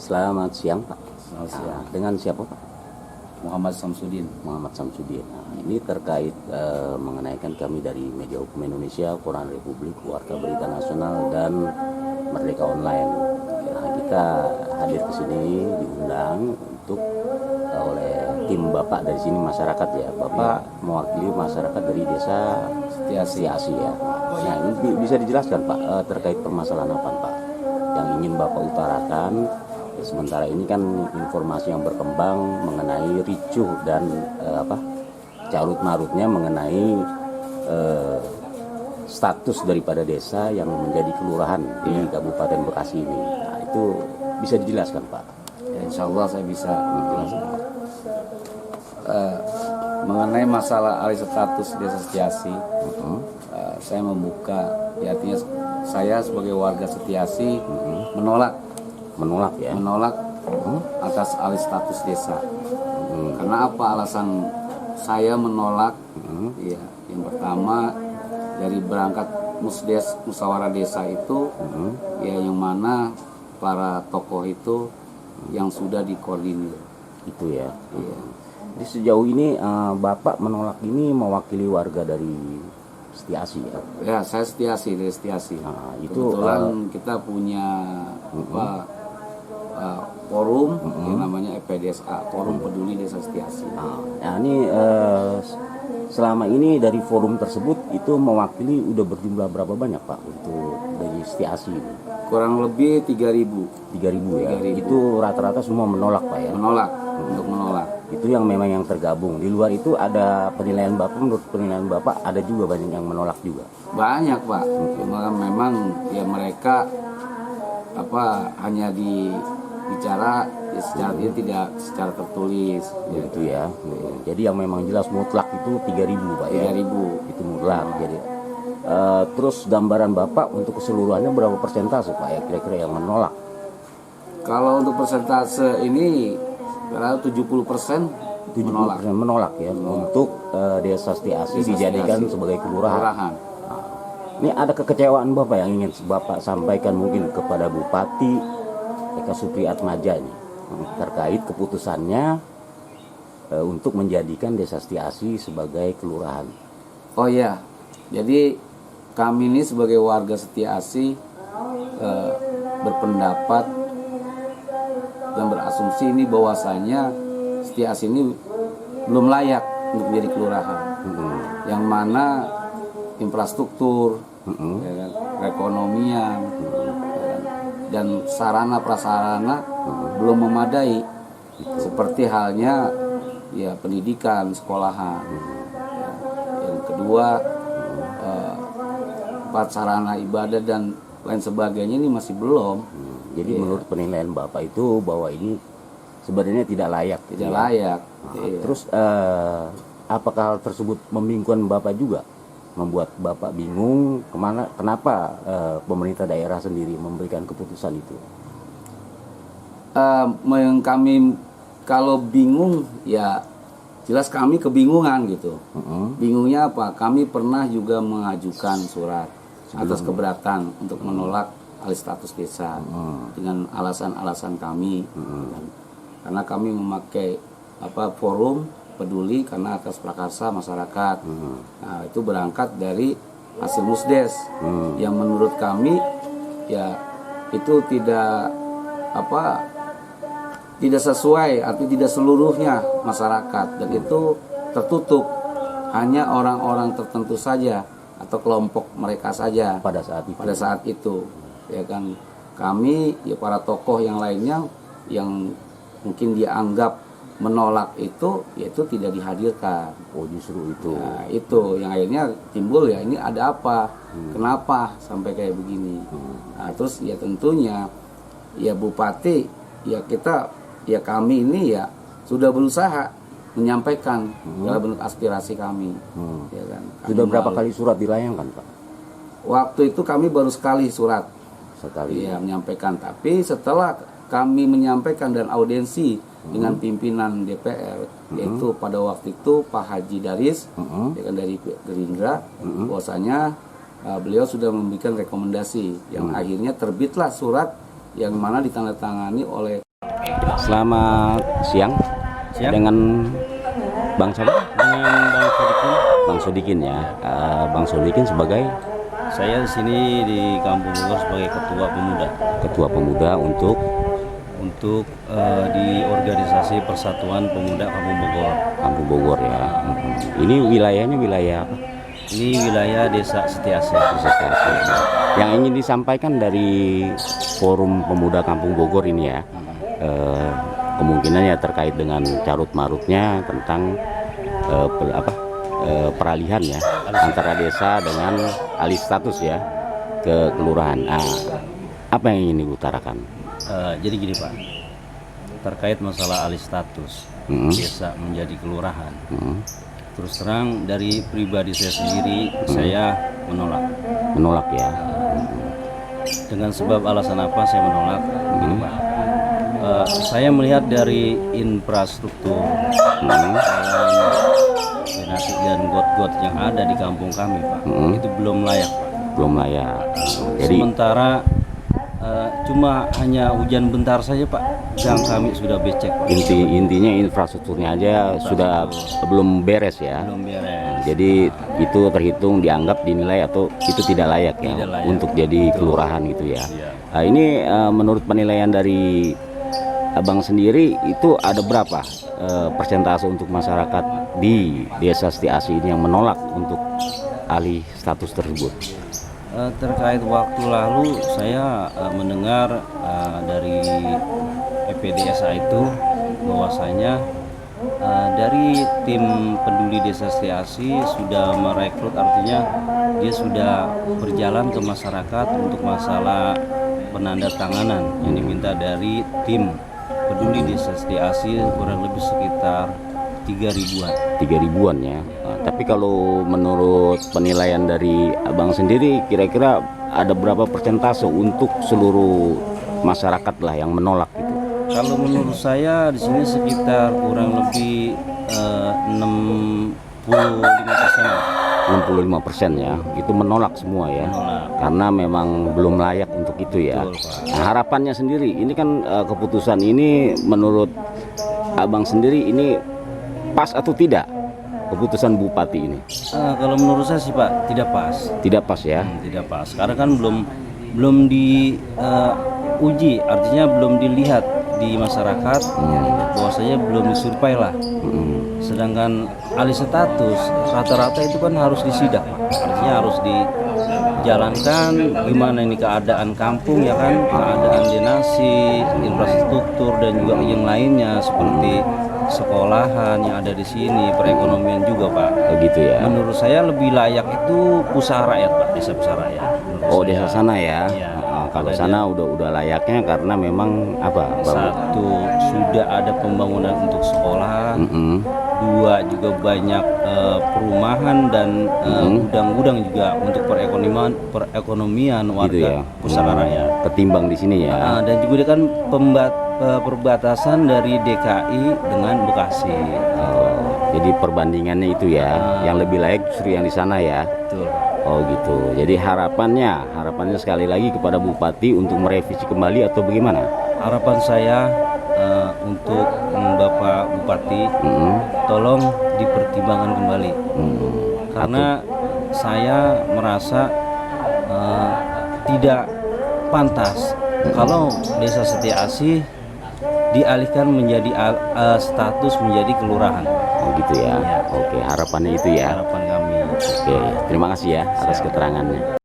Selamat siang Pak. Selamat siang. Dengan siapa Pak? Muhammad Samsudin. Muhammad Samsudin. Ini terkait mengenai kan kami dari Media Hukum Indonesia, Koran Republik, Warta Berita Nasional, dan Merdeka Online. Nah, kita hadir ke sini diundang untuk oleh tim Bapak dari sini masyarakat ya. Bapak mewakili masyarakat dari desa Setiasi ya. Nah, ini bisa dijelaskan Pak terkait permasalahan apa Pak yang ingin Bapak utarakan? Sementara ini kan informasi yang berkembang mengenai ricuh dan carut marutnya mengenai status daripada desa yang menjadi kelurahan di Kabupaten Bekasi ini. Nah, itu bisa dijelaskan Pak? Ya, insya Allah saya bisa menjelaskan. Mengenai masalah alih status desa Setiasi, saya membuka, ya, artinya saya sebagai warga Setiasi menolak atas alih status desa. Karena apa alasan saya menolak? Ya, yang pertama dari berangkat musdes musyawarah desa itu, ya, yang mana para tokoh itu yang sudah dikoordinir itu ya. Jadi sejauh ini Bapak menolak ini mewakili warga dari Setiasi ya? Ya, saya Setiasi, dari Setiasi. Nah, itu kebetulan kita punya forum yang namanya EPDSA, Forum Peduli Desa Setiasi. Nah, ini selama ini dari forum tersebut itu mewakili udah berjumlah berapa banyak Pak untuk dari Setiasi ini? Kurang lebih 3.000. 3.000 ya? 3.000. Itu rata-rata semua menolak Pak ya? Untuk menolak. Itu yang memang yang tergabung. Di luar itu ada penilaian Bapak, menurut penilaian Bapak ada juga banyak yang menolak juga? Banyak Pak. Memang ya mereka hanya dibicara ya secara tidak secara tertulis. Itu ya. Jadi yang memang jelas mutlak itu 3.000 Pak ya? 3.000. Itu mutlak. Jadi terus gambaran Bapak untuk keseluruhannya berapa persentase Pak ya kira-kira yang menolak? Kalau untuk persentase ini 70% menolak ya untuk desa Setiasi dijadikan sebagai kelurahan. Ini ada kekecewaan Bapak yang ingin Bapak sampaikan mungkin kepada Bupati Eka Supriatmadja ini terkait keputusannya untuk menjadikan desa Setiasi sebagai kelurahan. Oh ya, jadi kami ini sebagai warga Setiasi berpendapat dan berasumsi ini bahwasanya Setiasi ini belum layak untuk menjadi kelurahan, yang mana infrastruktur, perekonomian, dan sarana prasarana belum memadai, seperti halnya ya pendidikan, sekolahan. Yang kedua, sarana ibadah dan lain sebagainya ini masih belum. Jadi menurut penilaian Bapak itu bahwa ini sebenarnya tidak layak. Terus apakah hal tersebut membingungkan Bapak juga? Membuat Bapak bingung kenapa pemerintah daerah sendiri memberikan keputusan itu? Kami kalau bingung ya jelas kami kebingungan gitu. Bingungnya apa? Kami pernah juga mengajukan surat atas keberatan untuk menolak alih status desa dengan alasan-alasan kami, karena kami memakai forum peduli karena atas prakarsa masyarakat. Nah, itu berangkat dari hasil musdes yang menurut kami ya itu tidak sesuai, artinya tidak seluruhnya masyarakat, dan itu tertutup hanya orang-orang tertentu saja atau kelompok mereka saja pada saat itu. Ya kan, kami ya para tokoh yang lainnya yang mungkin dianggap menolak itu, yaitu tidak dihadirkan. Oh, justru itu. Nah, itu yang akhirnya timbul ya ini ada apa? Kenapa sampai kayak begini? Nah, terus ya tentunya ya Bupati ya kami ini ya sudah berusaha menyampaikan dalam bentuk aspirasi kami. Ya kan. Sudah berapa kali surat dilayangkan Pak? Waktu itu kami baru sekali surat. Ya, menyampaikan, tapi setelah kami menyampaikan dan audiensi dengan pimpinan DPR, yaitu pada waktu itu Pak Haji Daris, ya kan, dari Gerindra, bahwasanya beliau sudah memberikan rekomendasi yang akhirnya terbitlah surat yang mana ditandatangani oleh Selamat siang. Siang. Dengan Bang siapa? Dengan Bang Sodikin. Bang Sodikin ya. Bang Sodikin sebagai Saya di sini di Kampung Bogor sebagai ketua pemuda untuk di organisasi Persatuan Pemuda Kampung Bogor. Kampung Bogor ya. Ini wilayahnya wilayah apa? Ini wilayah Desa Setiasi. Asosiasi. Yang ingin disampaikan dari Forum Pemuda Kampung Bogor ini ya, kemungkinannya terkait dengan carut marutnya tentang peralihan ya antara desa dengan alih status ya ke kelurahan. Apa yang ingin diutarakan? Jadi gini Pak, terkait masalah alih status desa menjadi kelurahan. Terus terang dari pribadi saya sendiri, saya menolak Ya. Dengan sebab alasan apa saya menolak? Begini, Pak. Saya melihat dari infrastruktur jalan, drainase dan got-got yang ada di kampung kami, Pak, itu belum layak, Pak. Belum layak. Jadi Sementara cuma hanya hujan bentar saja, Pak, gang kami sudah becek, Pak. intinya infrastrukturnya aja sudah belum beres ya. Belum beres. Jadi itu terhitung dianggap dinilai atau itu tidak layak ya Tidak layak. untuk jadi kelurahan gitu ya. Iya. Ini menurut penilaian dari Abang sendiri itu ada berapa persentase untuk masyarakat di Desa Setiasi ini yang menolak untuk alih status tersebut? Terkait waktu lalu saya mendengar dari EPDSA itu bahwasanya dari tim peduli Desa Setiasi sudah merekrut, artinya dia sudah berjalan ke masyarakat untuk masalah penandatanganan yang diminta dari tim peduli Desa Setiasi, kurang lebih sekitar 3.000-an. 3.000-an ya. Tapi kalau menurut penilaian dari Abang sendiri, kira-kira ada berapa persentase untuk seluruh masyarakat lah yang menolak gitu? Kalau menurut saya di sini sekitar kurang lebih 65% ya, itu menolak semua ya, Menolak. karena memang belum layak untuk itu ya. Betul, Pak. Nah, harapannya sendiri, ini kan keputusan ini menurut Abang sendiri ini pas atau tidak keputusan Bupati ini? Kalau menurut saya sih Pak tidak pas. Tidak pas ya. Tidak pas karena kan belum diuji, artinya belum dilihat di masyarakat, bahwasanya belum disurvei lah. Sedangkan alih status rata-rata itu kan harus disidak, Pak. Artinya harus dijalankan gimana ini keadaan kampung ya kan, keadaan drainase, infrastruktur dan juga yang lainnya seperti sekolahan yang ada di sini, perekonomian juga Pak. Begitu ya. Menurut saya lebih layak itu usaha rakyat Pak, desa usaha rakyat. Menurut Oh, saya. desa sana ya. Iya. Kalau Ada sana udah layaknya karena memang apa? Satu, sudah ada pembangunan untuk sekolah. Dua, juga banyak perumahan dan gudang-gudang juga untuk perekonomian warga Gitu ya. usaha rakyat. Ketimbang di sini ya. Dan juga dia kan perbatasan dari DKI dengan Bekasi. Oh, jadi perbandingannya itu ya, yang lebih layak justru yang di sana ya. Betul. Oh gitu. Jadi harapannya sekali lagi kepada Bupati untuk merevisi kembali atau bagaimana? Harapan saya untuk Bapak Bupati, tolong dipertimbangkan kembali. Karena saya merasa tidak pantas kalau Desa Setiasi dialihkan menjadi status menjadi kelurahan. Oh gitu ya. Iya. Oke, harapannya itu ya. Harapan kami. Oke, terima kasih ya atas keterangannya.